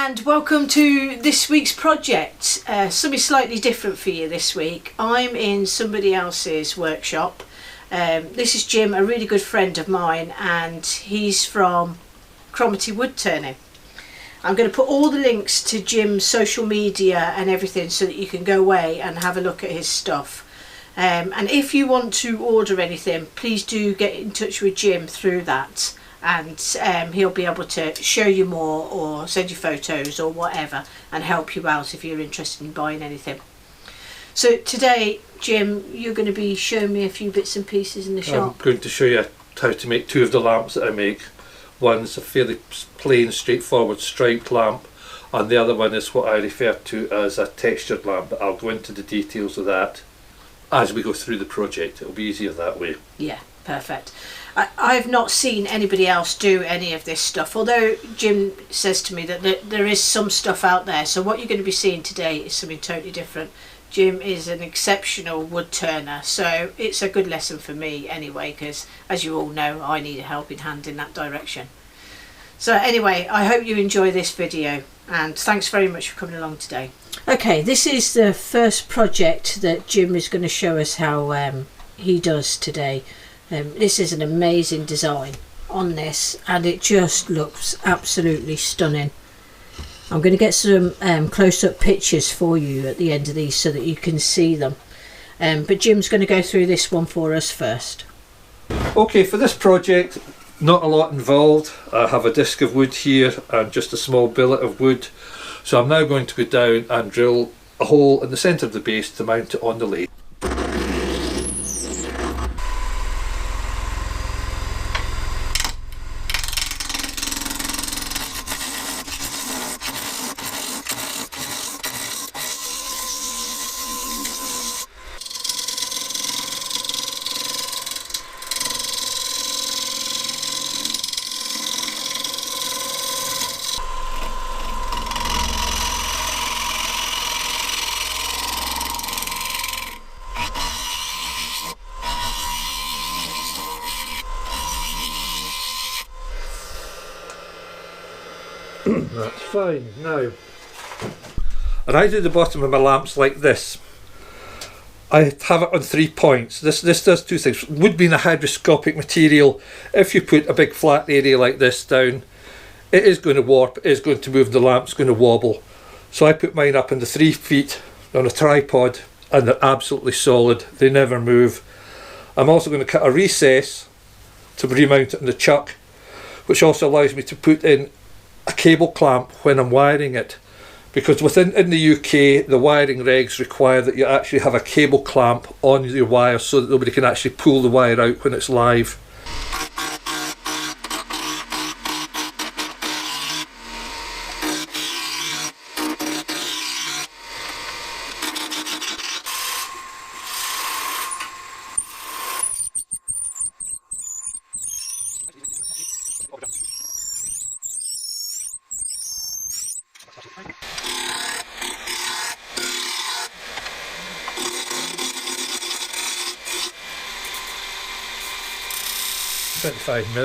and welcome to this week's project. Something slightly different for you this week. I'm in somebody else's workshop. This is Jim, a really good friend of mine, and he's from Cromarty Woodturning. I'm going to put all the links to Jim's social media and everything so that you can go away and have a look at his stuff. And if you want to order anything, please do get in touch with Jim through that, and he'll be able to show you more or send you photos or whatever and help you out if you're interested in buying anything. So today, Jim, you're going to be showing me a few bits and pieces in the shop. I'm going to show you how to make two of the lamps that I make. One's a fairly plain, straightforward striped lamp, and the other one is what I refer to as a textured lamp, but I'll go into the details of that as we go through the project. It'll be easier that way. Yeah, perfect. I've not seen anybody else do any of this stuff, although Jim says to me that there is some stuff out there. So what you're going to be seeing today is something totally different. Jim is an exceptional wood turner, so it's a good lesson for me anyway, because as you all know, I need a helping hand in that direction. So anyway, I hope you enjoy this video, and thanks very much for coming along today. Okay, this is the first project that Jim is going to show us how he does today. This is an amazing design on this, and it just looks absolutely stunning. I'm going to get some close-up pictures for you at the end of these so that you can see them. But Jim's going to go through this one for us first. Okay, for this project, not a lot involved. I have a disc of wood here and just a small billet of wood. So I'm now going to go down and drill a hole in the centre of the base to mount it on the lathe. That's fine. Now, and I do the bottom of my lamps like this. I have it on 3 points. This does two things. Wood being a hygroscopic material, if you put a big flat area like this down, it is going to warp, it is going to move, the lamp's going to wobble. So I put mine up on the 3 feet on a tripod, and they're absolutely solid. They never move. I'm also going to cut a recess to remount it in the chuck, which also allows me to put in a cable clamp when I'm wiring it, because in the UK the wiring regs require that you actually have a cable clamp on your wire so that nobody can actually pull the wire out when it's live. $25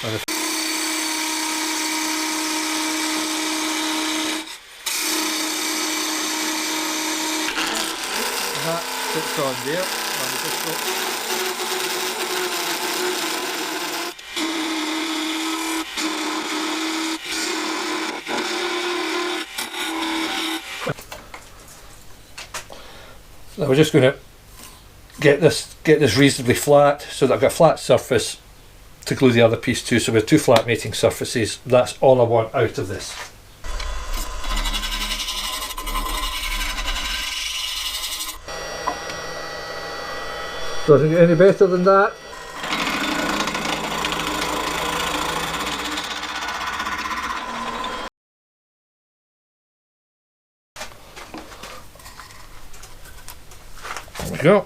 and that sits on there. Now we're just going to get this reasonably flat so that I've got a flat surface to glue the other piece to. So we have two flat mating surfaces. That's all I want out of this. Doesn't get any better than that. There we go.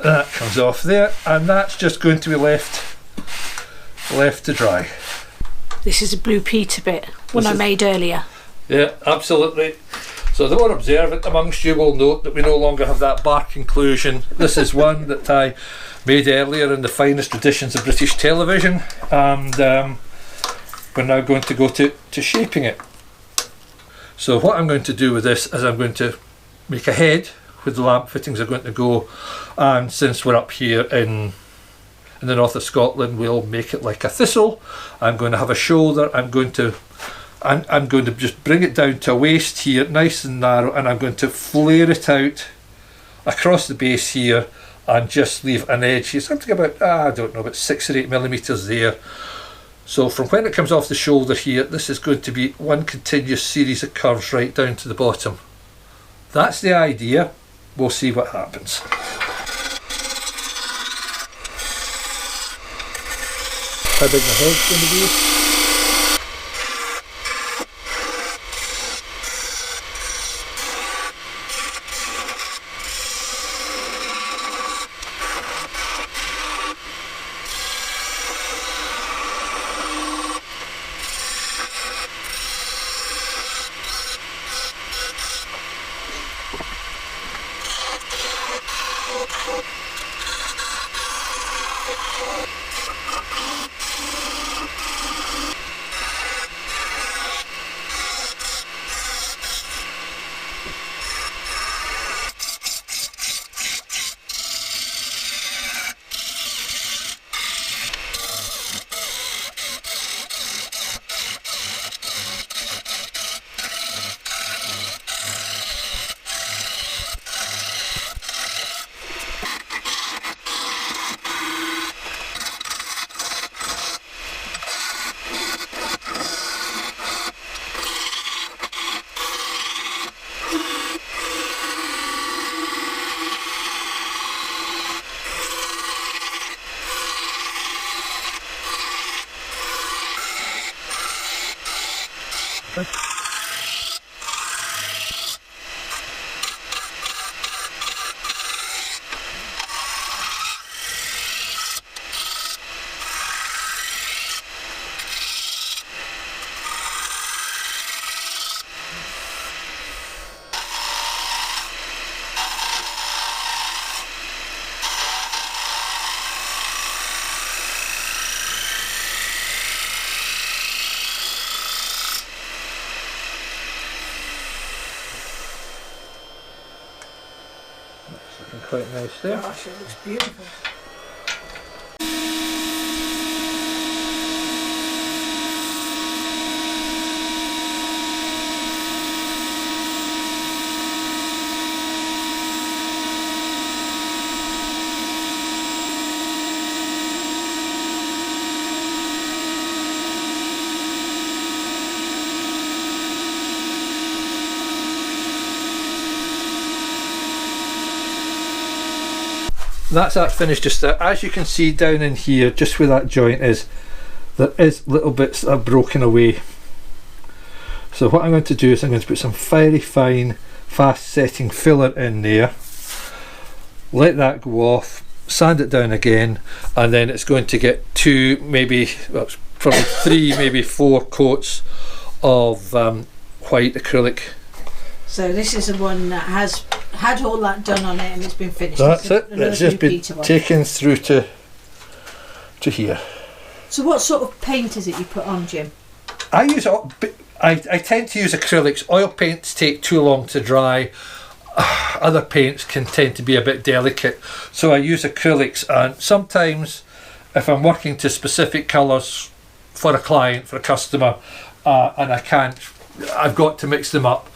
That comes off there, and that's just going to be left to dry. This is a blue Peter bit, one I made earlier. Yeah, absolutely. So the more observant amongst you will note that we no longer have that bark inclusion. This is one that I made earlier in the finest traditions of British television, and we're now going to go to shaping it. So what I'm going to do with this is I'm going to make a head where the lamp fittings are going to go, and since we're up here in the north of Scotland, we'll make it like a thistle. I'm going to have a shoulder. I'm going to just bring it down to a waist here, nice and narrow, and I'm going to flare it out across the base here and just leave an edge here, something about, I don't know, about 6 or 8 millimeters there. So from when it comes off the shoulder here, this is going to be one continuous series of curves right down to the bottom. That's the idea. We'll see what happens. How big my head's going to be? Quite nice there. Gosh, it looks beautiful. That's that finished just there. As you can see down in here, just where that joint is, there is little bits that are broken away. So what I'm going to do is I'm going to put some very fine, fast setting filler in there, let that go off, sand it down again, and then it's going to get 2, maybe, well, it's probably 3, maybe 4 coats of white acrylic. So this is the one that has had all that done on it and it's been finished. That's it. It's just been taken through to here. So what sort of paint is it you put on, Jim? I tend to use acrylics. Oil paints take too long to dry. Other paints can tend to be a bit delicate, so I use acrylics. And sometimes, if I'm working to specific colours for a client, for a customer, and I've got to mix them up.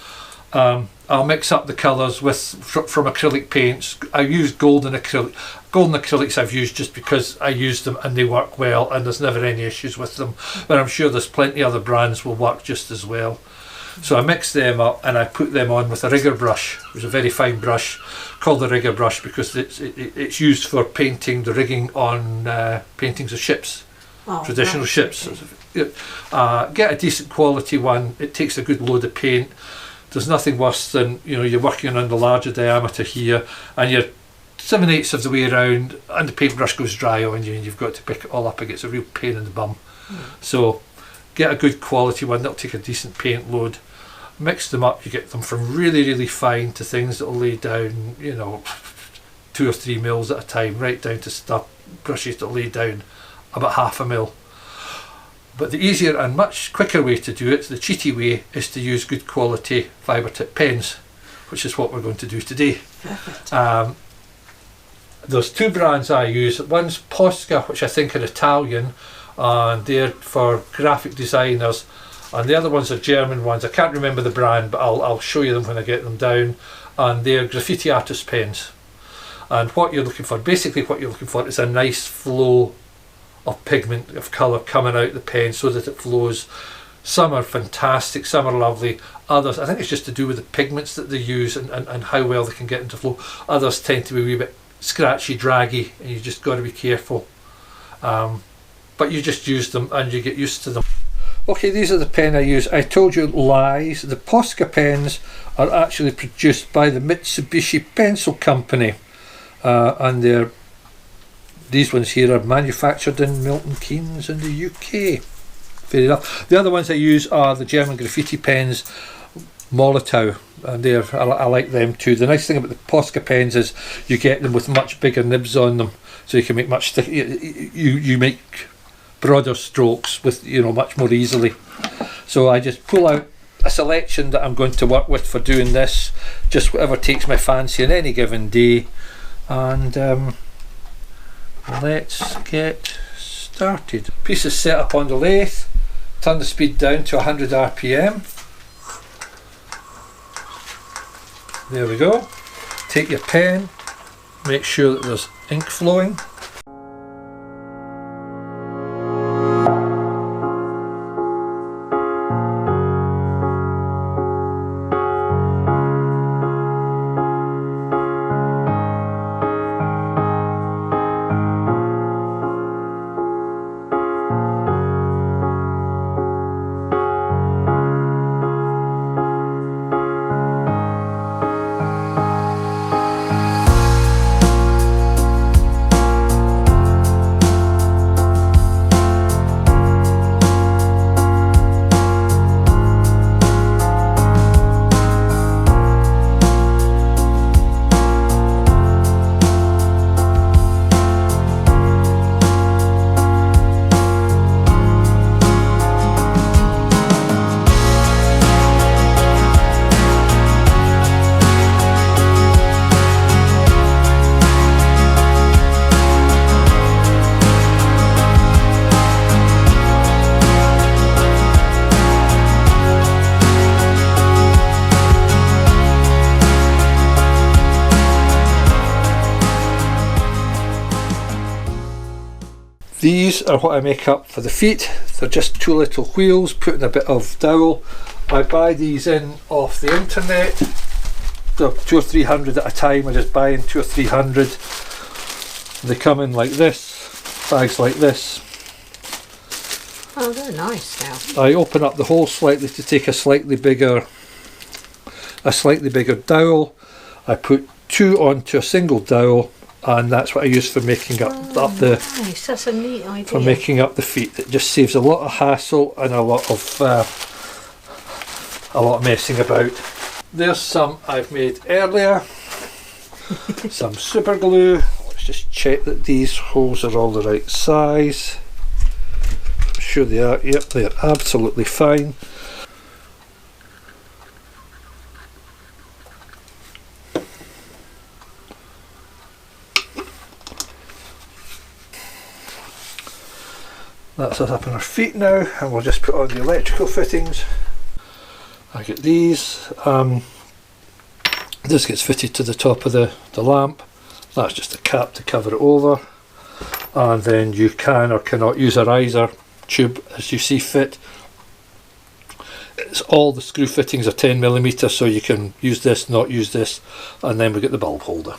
I'll mix up the colours from acrylic paints. I use golden acrylic. Golden acrylics I've used just because I use them and they work well and there's never any issues with them. But I'm sure there's plenty other brands will work just as well. So I mix them up and I put them on with a rigger brush. It's a very fine brush called the rigger brush because it's used for painting the rigging on paintings of ships, traditional ships. Get a decent quality one. It takes a good load of paint. There's nothing worse than, you know, you're working on the larger diameter here and you're 7/8 of the way around and the paintbrush goes dry on you and you've got to pick it all up. It gets a real pain in the bum. So get a good quality one that'll take a decent paint load. Mix them up, you get them from really fine to things that will lay down, you know, 2 or 3 mils at a time, right down to stuff brushes that lay down about half a mil. But the easier and much quicker way to do it, the cheaty way, is to use good quality fibre tip pens, which is what we're going to do today. Perfect. There's 2 brands I use. One's Posca, which I think are Italian, and they're for graphic designers, and the other ones are German ones. I can't remember the brand, but I'll show you them when I get them down. And they're graffiti artist pens. And what you're looking for, basically what you're looking for, is a nice flow of pigment, of colour coming out the pen so that it flows. Some are fantastic, some are lovely. Others, I think it's just to do with the pigments that they use and how well they can get into flow. Others tend to be a wee bit scratchy, draggy, and you just got to be careful. But you just use them and you get used to them. Okay, these are the pen I use. I told you lies. The Posca pens are actually produced by the Mitsubishi Pencil Company, and these ones here are manufactured in Milton Keynes in the UK. Fair enough. The other ones I use are the German graffiti pens, Molotow, and I like them too. The nice thing about the Posca pens is you get them with much bigger nibs on them, so you can make much thicker. You make broader strokes with, you know, much more easily. So I just pull out a selection that I'm going to work with for doing this, just whatever takes my fancy on any given day, and let's get started. Piece is set up on the lathe. Turn the speed down to 100 RPM. There we go. Take your pen, make sure that there's ink flowing. These are what I make up for the feet. They're just 2 little wheels put in a bit of dowel. I buy these in off the internet. They're 200 or 300 at a time. I just buy in 200 or 300. They come in like this, bags like this. Oh, they're nice now. I open up the hole slightly to take a slightly bigger dowel. I put 2 onto a single dowel, and that's what I use for making up the. Nice, that's a neat idea. For making up the feet. It just saves a lot of hassle and a lot of messing about. There's some I've made earlier. Some super glue. Let's just check that these holes are all the right size. I'm sure they are. Yep, they are absolutely fine. That's us up on our feet now, and we'll just put on the electrical fittings. I get these. This gets fitted to the top of the lamp. That's just a cap to cover it over. And then you can or cannot use a riser tube as you see fit. It's all the screw fittings are 10mm, so you can use this, not use this, and then we get the bulb holder.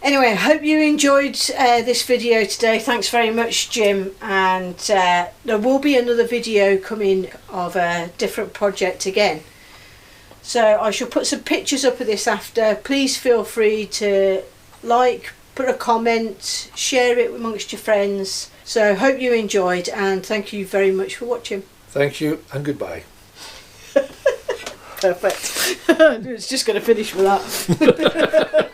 Anyway, I hope you enjoyed this video today. Thanks very much, Jim, and there will be another video coming of a different project again. So I shall put some pictures up of this after. Please feel free to like, put a comment, share it amongst your friends, So hope you enjoyed, and thank you very much for watching. Thank you and goodbye. Perfect. It's just going to finish with that.